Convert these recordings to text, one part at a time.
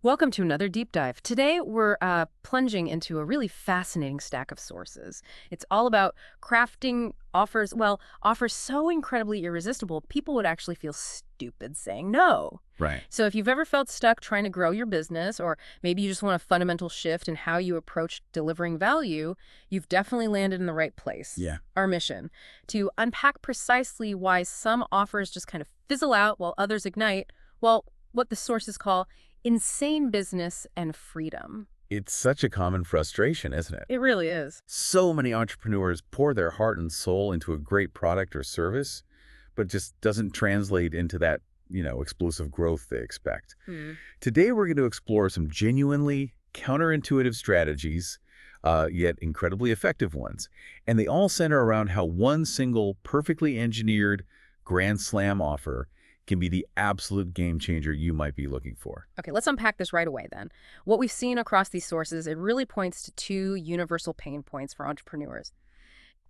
Welcome to another deep dive. Today, we're plunging into a really fascinating stack of sources. It's all about crafting offers, offers so incredibly irresistible, people would actually feel stupid saying no. Right. So if you've ever felt stuck trying to grow your business, or maybe you just want a fundamental shift in how you approach delivering value, you've definitely landed in the right place. Yeah. Our mission, to unpack precisely why some offers just kind of fizzle out while others ignite, what the sources call insane business and freedom. It's such a common frustration, isn't it? It really is. So many entrepreneurs pour their heart and soul into a great product or service, but it just doesn't translate into that, explosive growth they expect. Today, we're going to explore some genuinely counterintuitive strategies, yet incredibly effective ones. And they all center around how one single perfectly engineered grand slam offer can be the absolute game changer you might be looking for. Okay, let's unpack this right away then. What we've seen across these sources, it really points to two universal pain points for entrepreneurs.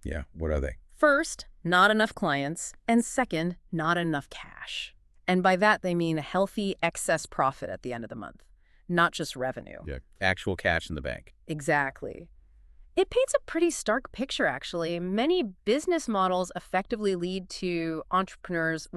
Yeah, what are they? First, not enough clients, and second, not enough cash. And by that, they mean a healthy excess profit at the end of the month, not just revenue. Yeah, actual cash in the bank. Exactly. It paints a pretty stark picture, actually. Many business models effectively lead to entrepreneurs,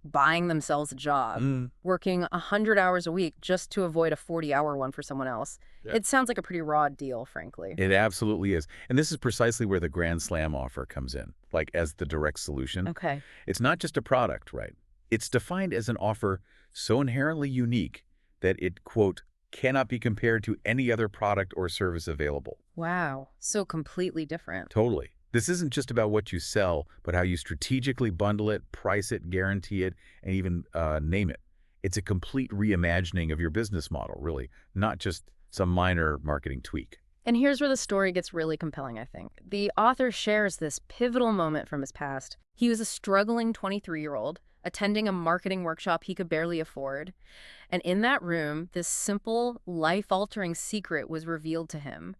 buying themselves a job, working 100 hours a week just to avoid a 40-hour one for someone else. Yeah. It sounds like a pretty raw deal, frankly. It absolutely is. And this is precisely where the Grand Slam offer comes in, like as the direct solution. Okay. It's not just a product, right? It's defined as an offer so inherently unique that it, quote, cannot be compared to any other product or service available. Wow. So completely different. Totally. This isn't just about what you sell, but how you strategically bundle it, price it, guarantee it, and even name it. It's a complete reimagining of your business model, really, not just some minor marketing tweak. And here's where the story gets really compelling, I think. The author shares this pivotal moment from his past. He was a struggling 23-year-old attending a marketing workshop he could barely afford. And in that room, this simple, life-altering secret was revealed to him.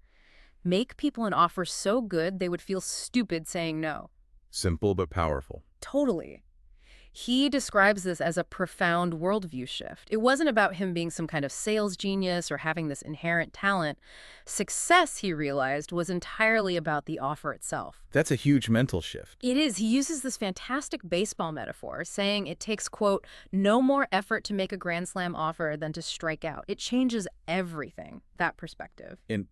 Make people an offer so good they would feel stupid saying no. Simple but powerful. Totally. He describes this as a profound worldview shift. It wasn't about him being some kind of sales genius or having this inherent talent. Success, he realized, was entirely about the offer itself. That's a huge mental shift. It is. He uses this fantastic baseball metaphor, saying it takes, quote, no more effort to make a grand slam offer than to strike out. It changes everything, that perspective. And,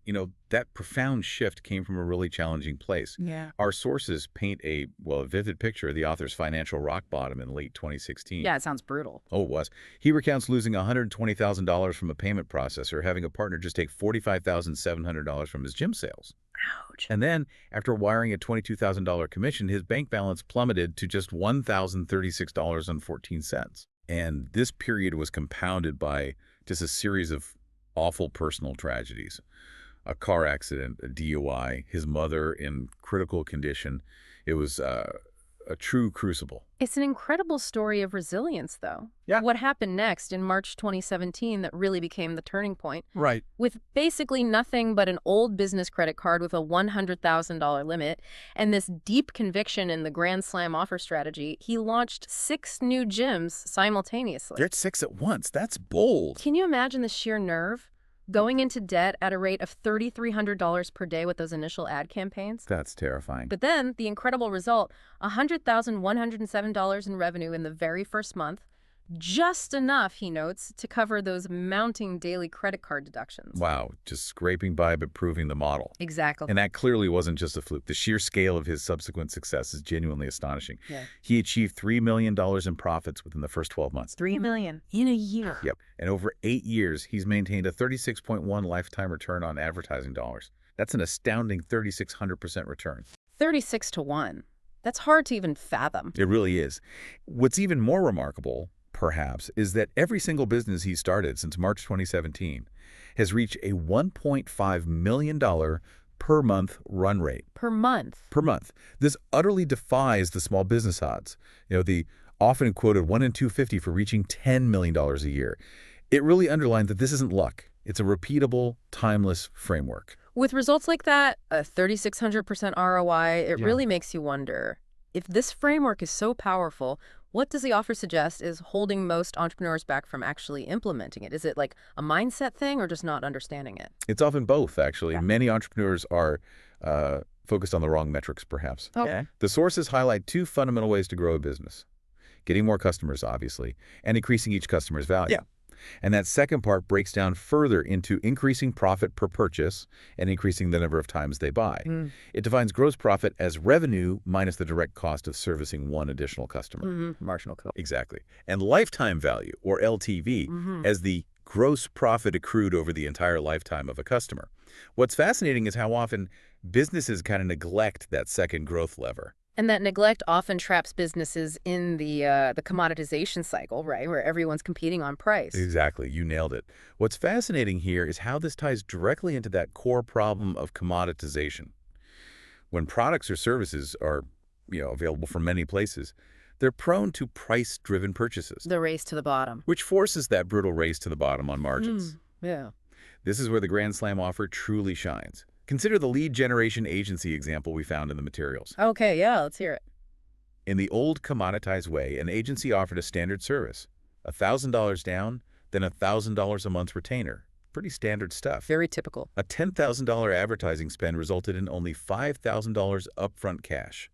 that profound shift came from a really challenging place. Yeah. Our sources paint a vivid picture of the author's financial rock bottom in late 2016. Yeah, it sounds brutal. Oh, it was. He recounts losing $120,000 from a payment processor, having a partner just take $45,700 from his gym sales. Ouch. And then, after wiring a $22,000 commission, his bank balance plummeted to just $1,036.14. And this period was compounded by just a series of awful personal tragedies. A car accident, a DUI, his mother in critical condition. It was a true crucible. It's an incredible story of resilience, though. Yeah. What happened next in March 2017 that really became the turning point? Right. With basically nothing but an old business credit card with a $100,000 limit and this deep conviction in the Grand Slam offer strategy, he launched 6 new gyms simultaneously. They're at 6 at once. That's bold. Can you imagine the sheer nerve? Going into debt at a rate of $3,300 per day with those initial ad campaigns? That's terrifying. But then, the incredible result, $100,107 in revenue in the very first month, just enough, he notes, to cover those mounting daily credit card deductions. Wow, just scraping by but proving the model. Exactly. And that clearly wasn't just a fluke. The sheer scale of his subsequent success is genuinely astonishing. Yeah. He achieved $3 million in profits within the first 12 months. $3 million in a year. Yep. And over 8 years, he's maintained a 36.1 lifetime return on advertising dollars. That's an astounding 3,600% return. 36 to 1. That's hard to even fathom. It really is. What's even more remarkable, perhaps, is that every single business he started since March 2017 has reached a $1.5 million per month run rate. Per month. Per month. This utterly defies the small business odds. The often quoted 1 in 250 for reaching $10 million a year. It really underlined that this isn't luck. It's a repeatable, timeless framework. With results like that, a 3,600% ROI, it Yeah. really makes you wonder, if this framework is so powerful, What does the offer suggest is holding most entrepreneurs back from actually implementing it? Is it like a mindset thing or just not understanding it? It's often both, actually. Yeah. Many entrepreneurs are focused on the wrong metrics, perhaps. Okay. The sources highlight two fundamental ways to grow a business: getting more customers, obviously, and increasing each customer's value. Yeah. And that second part breaks down further into increasing profit per purchase and increasing the number of times they buy. It defines gross profit as revenue minus the direct cost of servicing one additional customer. Marginal cost. Exactly. And lifetime value, or LTV, as the gross profit accrued over the entire lifetime of a customer. What's fascinating is how often businesses kind of neglect that second growth lever. And that neglect often traps businesses in the commoditization cycle, right, where everyone's competing on price. Exactly. You nailed it. What's fascinating here is how this ties directly into that core problem of commoditization. When products or services are, available from many places, they're prone to price-driven purchases, The race to the bottom. which forces that brutal race to the bottom on margins. Yeah. This is where the Grand Slam offer truly shines. Consider the lead generation agency example we found in the materials. Okay, yeah, let's hear it. In the old commoditized way, an agency offered a standard service, $1,000 down, then $1,000 a month retainer. Pretty standard stuff. Very typical. A $10,000 advertising spend resulted in only $5,000 upfront cash.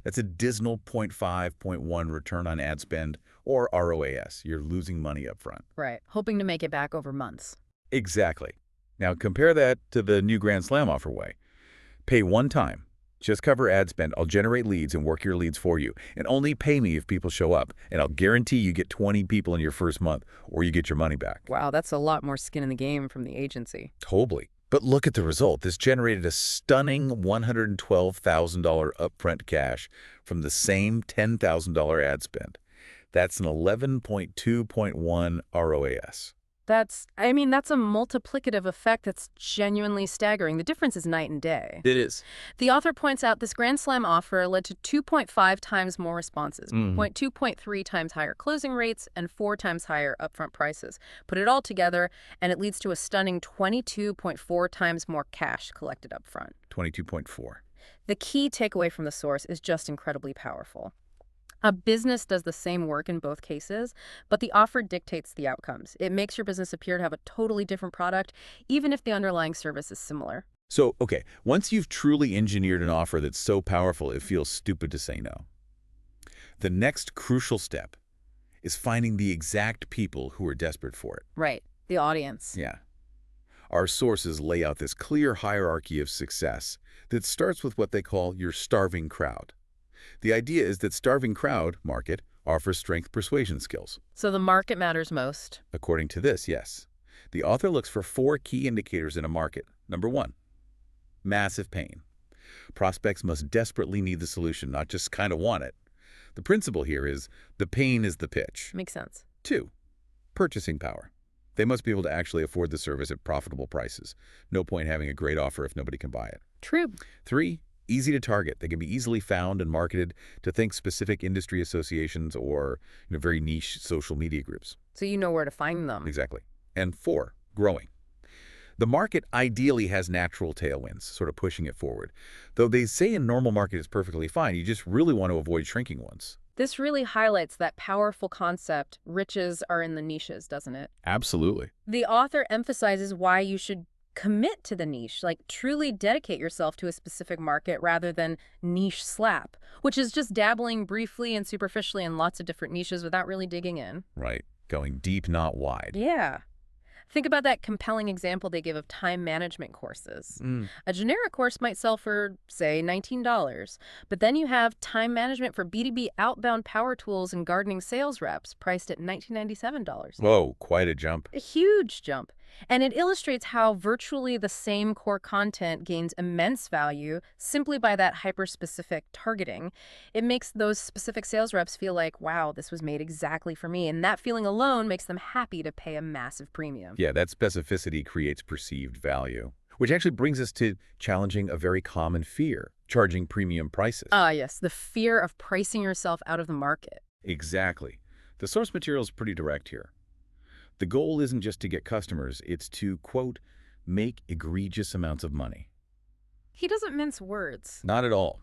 That's a dismal 0.5, 0.1 return on ad spend, or ROAS. You're losing money upfront. Right. Hoping to make it back over months. Exactly. Now compare that to the new Grand Slam offer way. Pay one time. Just cover ad spend. I'll generate leads and work your leads for you. And only pay me if people show up. And I'll guarantee you get 20 people in your first month, or you get your money back. Wow, that's a lot more skin in the game from the agency. Totally. But look at the result. This generated a stunning $112,000 upfront cash from the same $10,000 ad spend. That's an 11.2.1 ROAS. That's a multiplicative effect that's genuinely staggering. The difference is night and day. It is. The author points out this Grand Slam offer led to 2.5 times more responses, 2.3 times higher closing rates, and 4 times higher upfront prices. Put it all together, and it leads to a stunning 22.4 times more cash collected upfront. 22.4. The key takeaway from the source is just incredibly powerful. A business does the same work in both cases, but the offer dictates the outcomes. It makes your business appear to have a totally different product, even if the underlying service is similar. So, okay, once you've truly engineered an offer that's so powerful it feels stupid to say no, the next crucial step is finding the exact people who are desperate for it. Right. The audience. Yeah. Our sources lay out this clear hierarchy of success that starts with what they call your starving crowd. The idea is that starving crowd market offers strength persuasion skills. So the market matters most. According to this, yes. The author looks for 4 key indicators in a market. Number 1, massive pain. Prospects must desperately need the solution, not just kind of want it. The principle here is the pain is the pitch. Makes sense. 2, purchasing power. They must be able to actually afford the service at profitable prices. No point having a great offer if nobody can buy it. True. 3, easy to target. They can be easily found and marketed to specific industry associations or very niche social media groups. So you know where to find them. Exactly. And 4, growing. The market ideally has natural tailwinds, sort of pushing it forward. Though they say a normal market is perfectly fine, you just really want to avoid shrinking ones. This really highlights that powerful concept, riches are in the niches, doesn't it? Absolutely. The author emphasizes why you should commit to the niche, like truly dedicate yourself to a specific market rather than niche slap, which is just dabbling briefly and superficially in lots of different niches without really digging in. Right. Going deep, not wide. Yeah. Think about that compelling example they give of time management courses. A generic course might sell for, say, $19, but then you have time management for B2B outbound power tools and gardening sales reps priced at $1,997. Whoa, quite a jump. A huge jump. And it illustrates how virtually the same core content gains immense value simply by that hyper-specific targeting. It makes those specific sales reps feel like, wow, this was made exactly for me. And that feeling alone makes them happy to pay a massive premium. Yeah, that specificity creates perceived value, which actually brings us to challenging a very common fear, charging premium prices. Yes, the fear of pricing yourself out of the market. Exactly. The source material is pretty direct here. The goal isn't just to get customers, it's to, quote, make egregious amounts of money. He doesn't mince words. Not at all.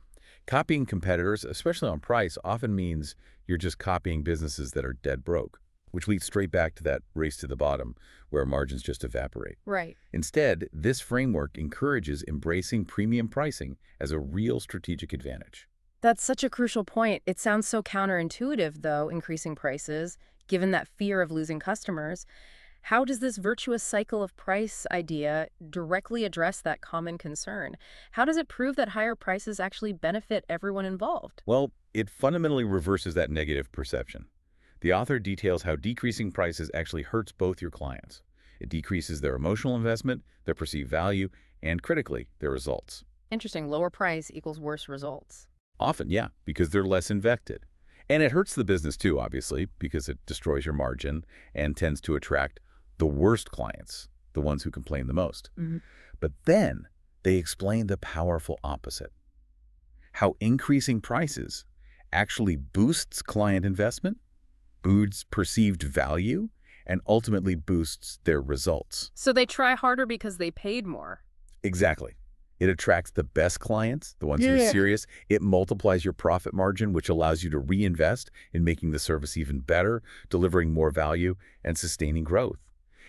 Copying competitors, especially on price, often means you're just copying businesses that are dead broke, which leads straight back to that race to the bottom where margins just evaporate. Right. Instead, this framework encourages embracing premium pricing as a real strategic advantage. That's such a crucial point. It sounds so counterintuitive, though, increasing prices, given that fear of losing customers. How does this virtuous cycle of price idea directly address that common concern? How does it prove that higher prices actually benefit everyone involved? Well, it fundamentally reverses that negative perception. The author details how decreasing prices actually hurts both your clients. It decreases their emotional investment, their perceived value, and critically, their results. Interesting. Lower price equals worse results. Often, yeah, because they're less invested. And it hurts the business too, obviously, because it destroys your margin and tends to attract the worst clients, the ones who complain the most. But then they explain the powerful opposite. How increasing prices actually boosts client investment, boosts perceived value, and ultimately boosts their results. So they try harder because they paid more. Exactly. It attracts the best clients, the ones who are serious. It multiplies your profit margin, which allows you to reinvest in making the service even better, delivering more value, and sustaining growth.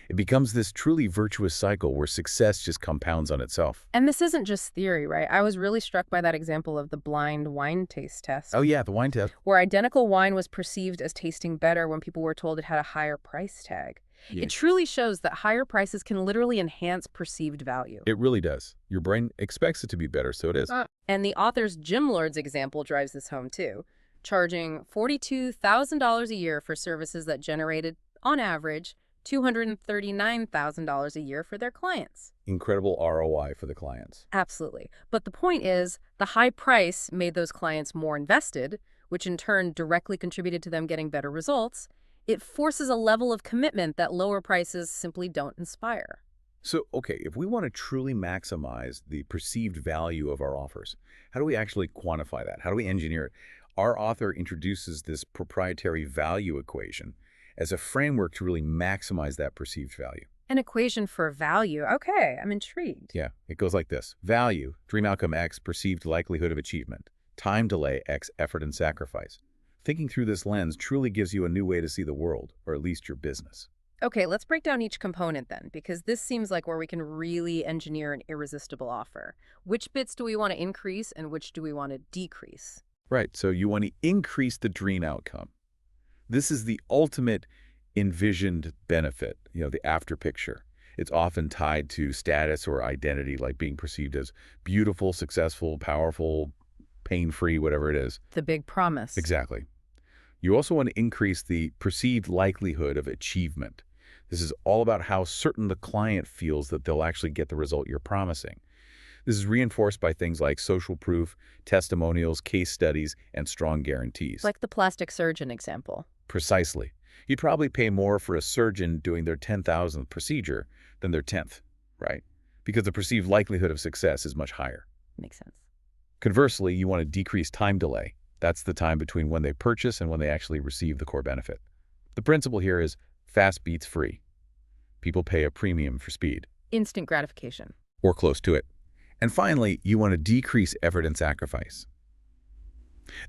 It becomes this truly virtuous cycle where success just compounds on itself. And this isn't just theory, right? I was really struck by that example of the blind wine taste test, Oh yeah, the wine test. where identical wine was perceived as tasting better when people were told it had a higher price tag. Yeah. It truly shows that higher prices can literally enhance perceived value. It really does. Your brain expects it to be better, so it is. And the author's gym lords example drives this home too, charging $42,000 a year for services that generated, on average, $239,000 a year for their clients. Incredible ROI for the clients. Absolutely. But the point is, the high price made those clients more invested, which in turn directly contributed to them getting better results. It forces a level of commitment that lower prices simply don't inspire. So, okay, if we want to truly maximize the perceived value of our offers, how do we actually quantify that? How do we engineer it? Our author introduces this proprietary value equation as a framework to really maximize that perceived value. An equation for value. Okay, I'm intrigued. Yeah, it goes like this. Value, dream outcome X, perceived likelihood of achievement. Time delay X, effort and sacrifice. Thinking through this lens truly gives you a new way to see the world, or at least your business. Okay, let's break down each component then, because this seems like where we can really engineer an irresistible offer. Which bits do we want to increase and which do we want to decrease? Right, so you want to increase the dream outcome. This is the ultimate envisioned benefit, the after picture. It's often tied to status or identity, like being perceived as beautiful, successful, powerful, pain-free, whatever it is. The big promise. Exactly. You also want to increase the perceived likelihood of achievement. This is all about how certain the client feels that they'll actually get the result you're promising. This is reinforced by things like social proof, testimonials, case studies, and strong guarantees. Like the plastic surgeon example. Precisely. You'd probably pay more for a surgeon doing their 10,000th procedure than their 10th, right? Because the perceived likelihood of success is much higher. Makes sense. Conversely, you want to decrease time delay. That's the time between when they purchase and when they actually receive the core benefit. The principle here is fast beats free. People pay a premium for speed. Instant gratification. Or close to it. And finally, you want to decrease effort and sacrifice.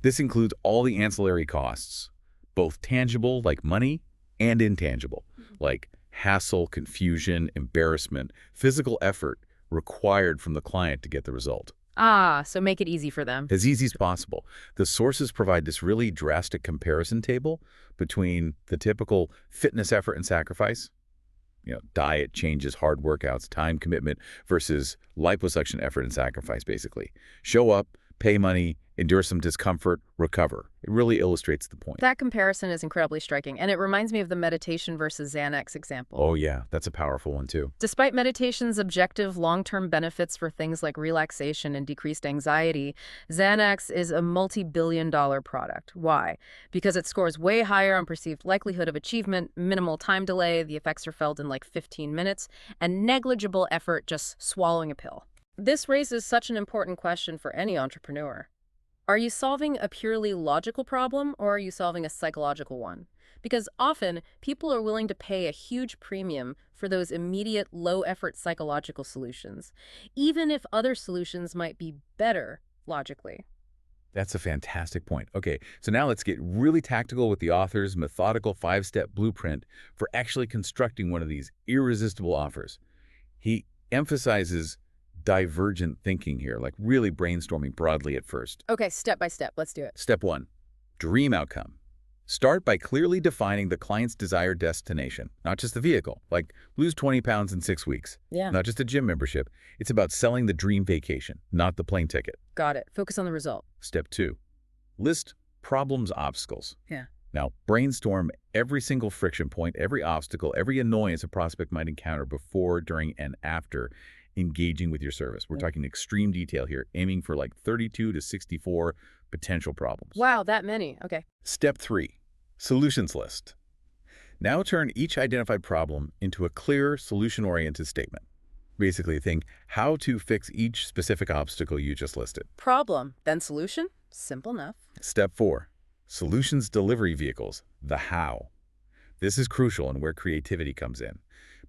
This includes all the ancillary costs, both tangible, like money, and intangible, like hassle, confusion, embarrassment, physical effort required from the client to get the result. So make it easy for them. As easy as possible. The sources provide this really drastic comparison table between the typical fitness effort and sacrifice, diet changes, hard workouts, time commitment, versus liposuction effort and sacrifice, basically. Show up, pay money, endure some discomfort, recover. It really illustrates the point. That comparison is incredibly striking, and it reminds me of the meditation versus Xanax example. Oh yeah, that's a powerful one too. Despite meditation's objective long-term benefits for things like relaxation and decreased anxiety, Xanax is a multi-billion-dollar product. Why? Because it scores way higher on perceived likelihood of achievement, minimal time delay, the effects are felt in like 15 minutes, and negligible effort just swallowing a pill. This raises such an important question for any entrepreneur. Are you solving a purely logical problem, or are you solving a psychological one? Because often, people are willing to pay a huge premium for those immediate, low-effort psychological solutions, even if other solutions might be better logically. That's a fantastic point. Okay, so now let's get really tactical with the author's methodical 5-step blueprint for actually constructing one of these irresistible offers. He emphasizes divergent thinking here, like really brainstorming broadly at first. Okay, step by step. Let's do it. Step 1, dream outcome. Start by clearly defining the client's desired destination, not just the vehicle, like lose 20 pounds in 6 weeks, Yeah. not just a gym membership. It's about selling the dream vacation, not the plane ticket. Got it. Focus on the result. Step 2, list problems, obstacles. Yeah. Now, brainstorm every single friction point, every obstacle, every annoyance a prospect might encounter before, during, and after engaging with your service. We're talking extreme detail here, aiming for like 32 to 64 potential problems. Wow, that many. Okay. Step 3, solutions list. Now turn each identified problem into a clear, solution-oriented statement. Basically think how to fix each specific obstacle you just listed. Problem, then solution. Simple enough. Step 4, solutions delivery vehicles, the how. This is crucial and where creativity comes in.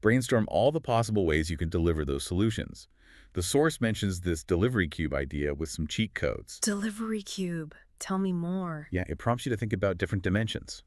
Brainstorm all the possible ways you can deliver those solutions. The source mentions this delivery cube idea with some cheat codes. Delivery cube. Tell me more. Yeah, it prompts you to think about different dimensions.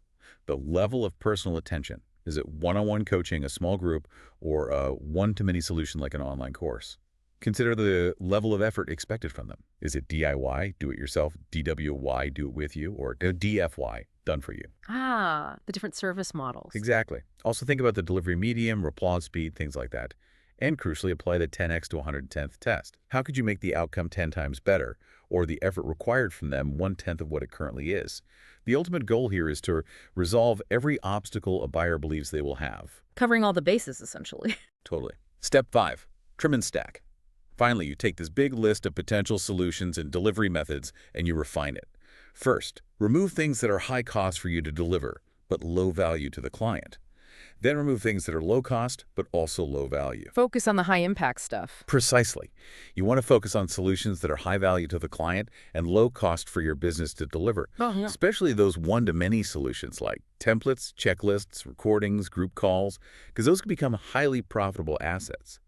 The level of personal attention. Is it one-on-one coaching, a small group, or a one-to-many solution like an online course? Consider the level of effort expected from them. Is it DIY, do it yourself, DWY, do it with you, or DFY, done for you? Ah, the different service models. Exactly. Also think about the delivery medium, reply speed, things like that. And crucially, apply the 10x to 110th test. How could you make the outcome 10 times better, or the effort required from them 1/10 of what it currently is? The ultimate goal here is to resolve every obstacle a buyer believes they will have. Covering all the bases, essentially. Totally. Step 5, trim and stack. Finally, you take this big list of potential solutions and delivery methods and you refine it. First, remove things that are high cost for you to deliver, but low value to the client. Then remove things that are low cost, but also low value. Focus on the high impact stuff. Precisely. You want to focus on solutions that are high value to the client and low cost for your business to deliver, especially those one-to-many solutions like templates, checklists, recordings, group calls, because those can become highly profitable assets.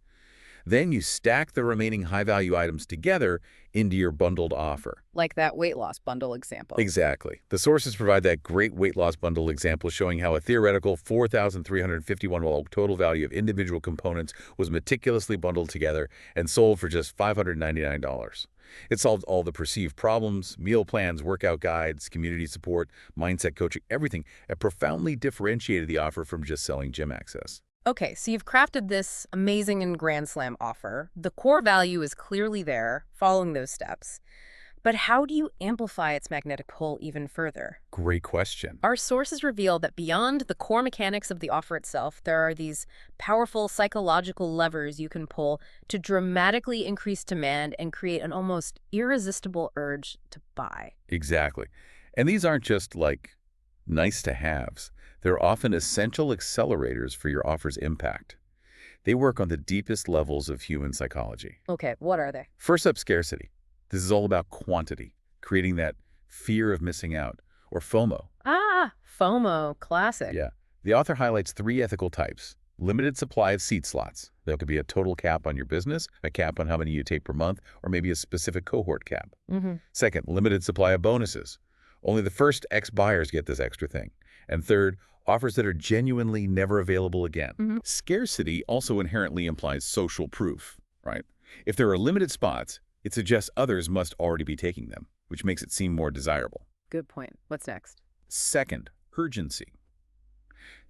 Then you stack the remaining high-value items together into your bundled offer. Like that weight loss bundle example. Exactly. The sources provide that great weight loss bundle example showing how a theoretical $4,351 total value of individual components was meticulously bundled together and sold for just $599. It solved all the perceived problems, meal plans, workout guides, community support, mindset coaching, everything. It profoundly differentiated the offer from just selling gym access. Okay, so you've crafted this amazing and grand slam offer. The core value is clearly there, following those steps. But how do you amplify its magnetic pull even further? Great question. Our sources reveal that beyond the core mechanics of the offer itself, there are these powerful psychological levers you can pull to dramatically increase demand and create an almost irresistible urge to buy. Exactly. And these aren't just like nice-to-haves. They're often essential accelerators for your offer's impact. They work on the deepest levels of human psychology. Okay, what are they? First up, scarcity. This is all about quantity, creating that fear of missing out, or FOMO. Ah, FOMO, classic. Yeah. The author highlights 3 ethical types. Limited supply of seat slots. There could be a total cap on your business, a cap on how many you take per month, or maybe a specific cohort cap. Second, limited supply of bonuses. Only the first X buyers get this extra thing. And third, offers that are genuinely never available again. Scarcity also inherently implies social proof, right? If there are limited spots, it suggests others must already be taking them, which makes it seem more desirable. Good point. What's next? Second, urgency.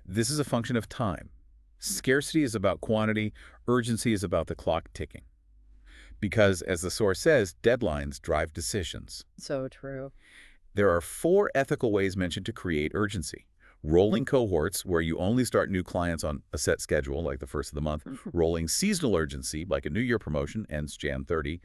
This is a function of time. Scarcity is about quantity, urgency is about the clock ticking. Because, as the source says, deadlines drive decisions. So true. There are 4 ethical ways mentioned to create urgency. Rolling cohorts, where you only start new clients on a set schedule, like the first of the month. Rolling seasonal urgency, like a New Year promotion, ends Jan 30.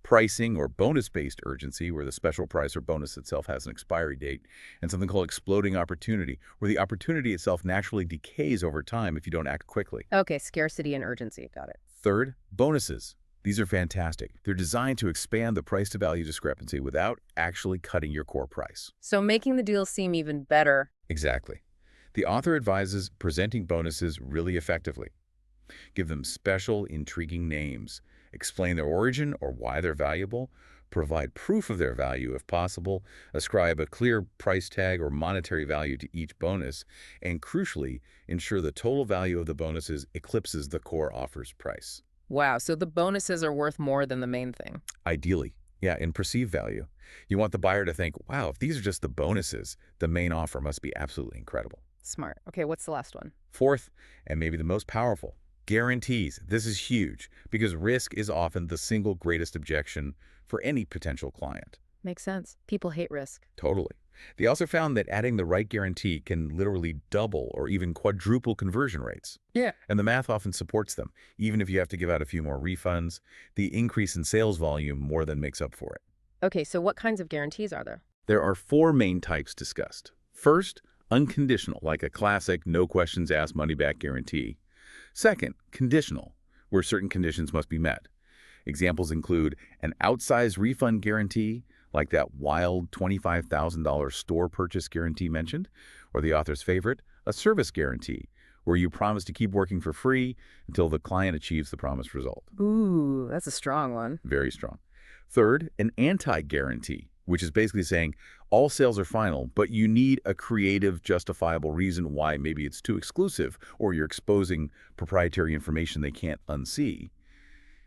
Pricing or bonus-based urgency, where the special price or bonus itself has an expiry date. And something called exploding opportunity, where the opportunity itself naturally decays over time if you don't act quickly. Okay, scarcity and urgency. Got it. Third, bonuses. These are fantastic. They're designed to expand the price-to-value discrepancy without actually cutting your core price. So making the deal seem even better. Exactly. The author advises presenting bonuses really effectively. Give them special, intriguing names. Explain their origin or why they're valuable. Provide proof of their value if possible. Ascribe a clear price tag or monetary value to each bonus. And crucially, ensure the total value of the bonuses eclipses the core offer's price. Wow, so the bonuses are worth more than the main thing. Ideally, yeah, in perceived value. You want the buyer to think, wow, if these are just the bonuses, the main offer must be absolutely incredible. Smart. Okay, what's the last one? Fourth, and maybe the most powerful, guarantees. This is huge because risk is often the single greatest objection for any potential client. Makes sense. People hate risk. Totally. They also found that adding the right guarantee can literally double or even quadruple conversion rates. Yeah. And the math often supports them. Even if you have to give out a few more refunds, the increase in sales volume more than makes up for it. Okay, so what kinds of guarantees are there? There are four main types discussed. First, unconditional, like a classic no questions asked money-back guarantee. Second, conditional, where certain conditions must be met. Examples include an outsized refund guarantee, like that wild $25,000 store purchase guarantee mentioned, or the author's favorite, a service guarantee, where you promise to keep working for free until the client achieves the promised result. Ooh, that's a strong one. Very strong. Third, an anti-guarantee, which is basically saying all sales are final, but you need a creative, justifiable reason why. Maybe it's too exclusive or you're exposing proprietary information they can't unsee.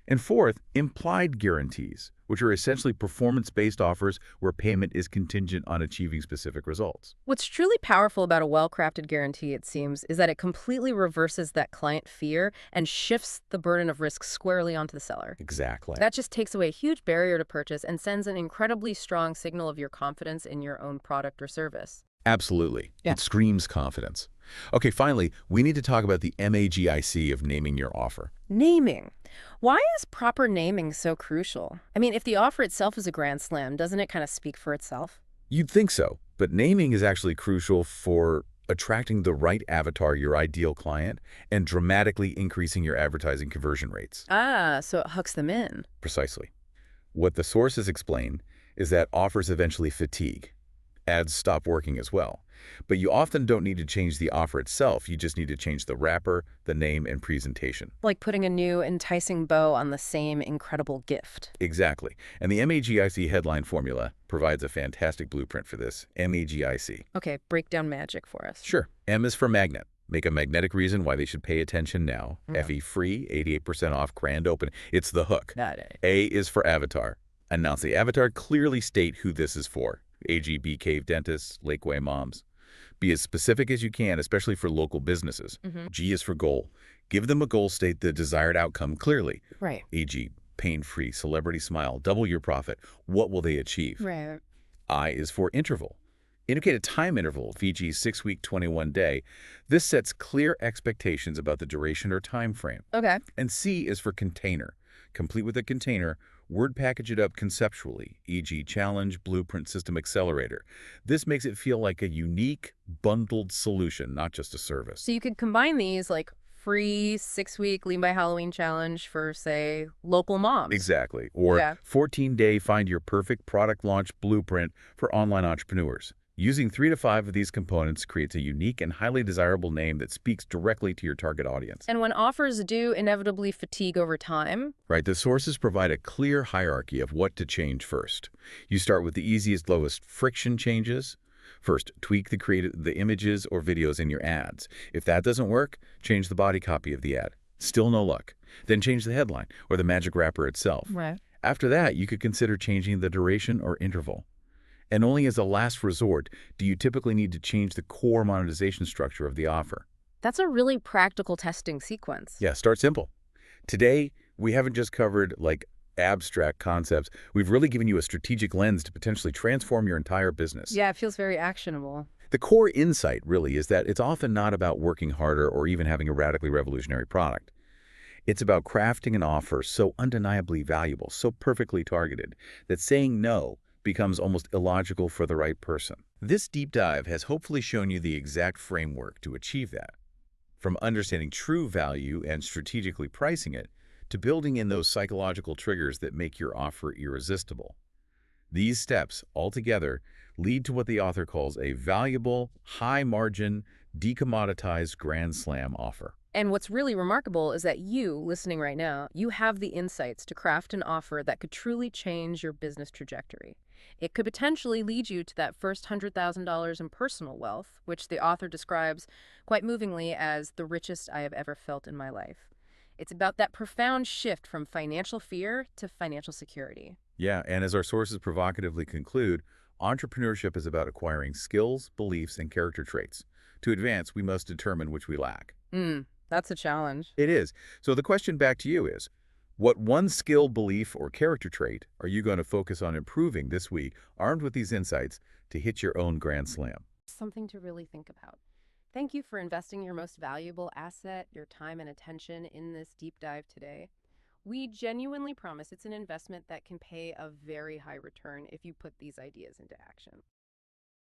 And fourth, implied guarantees, which are essentially performance-based offers where payment is contingent on achieving specific results. What's truly powerful about a well-crafted guarantee, it seems, is that it completely reverses that client fear and shifts the burden of risk squarely onto the seller. Exactly. That just takes away a huge barrier to purchase and sends an incredibly strong signal of your confidence in your own product or service. Absolutely. Yeah. It screams confidence. Okay, finally, we need to talk about the MAGIC of naming your offer. Naming. Why is proper naming so crucial? I mean, if the offer itself is a grand slam, doesn't it kind of speak for itself? You'd think so, but naming is actually crucial for attracting the right avatar, your ideal client, and dramatically increasing your advertising conversion rates. Ah, so it hooks them in. Precisely. What the sources explain is that offers eventually fatigue. Ads stop working as well. But you often don't need to change the offer itself. You just need to change the wrapper, the name, and presentation. Like putting a new, enticing bow on the same incredible gift. Exactly. And the MAGIC headline formula provides a fantastic blueprint for this. MAGIC. Okay, break down magic for us. Sure. M is for magnet. Make a magnetic reason why they should pay attention now. Yeah. FE free, 88% off, grand open. It's the hook. Got it. A is for avatar. Announce the avatar, clearly state who this is for. AGB cave dentists, Lakeway moms. Be as specific as you can, especially for local businesses. G is for goal. Give them a goal, state the desired outcome clearly. Right. E.g., pain-free, celebrity smile, double your profit. What will they achieve? Right. I is for interval. Indicate a time interval, e.g., 6-week, 21-day. This sets clear expectations about the duration or time frame. Okay. And C is for container. Complete with a container, word package it up conceptually, e.g. challenge, blueprint, system accelerator. This makes it feel like a unique, bundled solution, not just a service. So you could combine these like free 6-week Lean by Halloween challenge for, say, local moms. Exactly. Or Yeah. 14-day find your perfect product launch blueprint for online entrepreneurs. Using 3 to 5 of these components creates a unique and highly desirable name that speaks directly to your target audience. And when offers do inevitably fatigue over time, Right, the sources provide a clear hierarchy of what to change first. You start with the easiest, lowest friction changes. First, tweak the images or videos in your ads. If that doesn't work, change the body copy of the ad. Still no luck. Then change the headline or the magic wrapper itself. right. After that, you could consider changing the duration or interval. And only as a last resort do you typically need to change the core monetization structure of the offer. That's a really practical testing sequence. Yeah, start simple. Today, we haven't just covered like abstract concepts. We've really given you a strategic lens to potentially transform your entire business. Yeah, it feels very actionable. The core insight really is that it's often not about working harder or even having a radically revolutionary product. It's about crafting an offer so undeniably valuable, so perfectly targeted, that saying no becomes almost illogical for the right person. This deep dive has hopefully shown you the exact framework to achieve that. From understanding true value and strategically pricing it, to building in those psychological triggers that make your offer irresistible. These steps, altogether, lead to what the author calls a valuable, high-margin, decommoditized grand slam offer. And what's really remarkable is that you, listening right now, you have the insights to craft an offer that could truly change your business trajectory. It could potentially lead you to that first $100,000 in personal wealth, which the author describes quite movingly as the richest I have ever felt in my life. It's about that profound shift from financial fear to financial security. Yeah, and as our sources provocatively conclude, entrepreneurship is about acquiring skills, beliefs, and character traits. To advance, we must determine which we lack. That's a challenge. It is. So the question back to you is, what one skill, belief, or character trait are you going to focus on improving this week, armed with these insights, to hit your own grand slam? Something to really think about. Thank you for investing your most valuable asset, your time and attention in this deep dive today. We genuinely promise it's an investment that can pay a very high return if you put these ideas into action.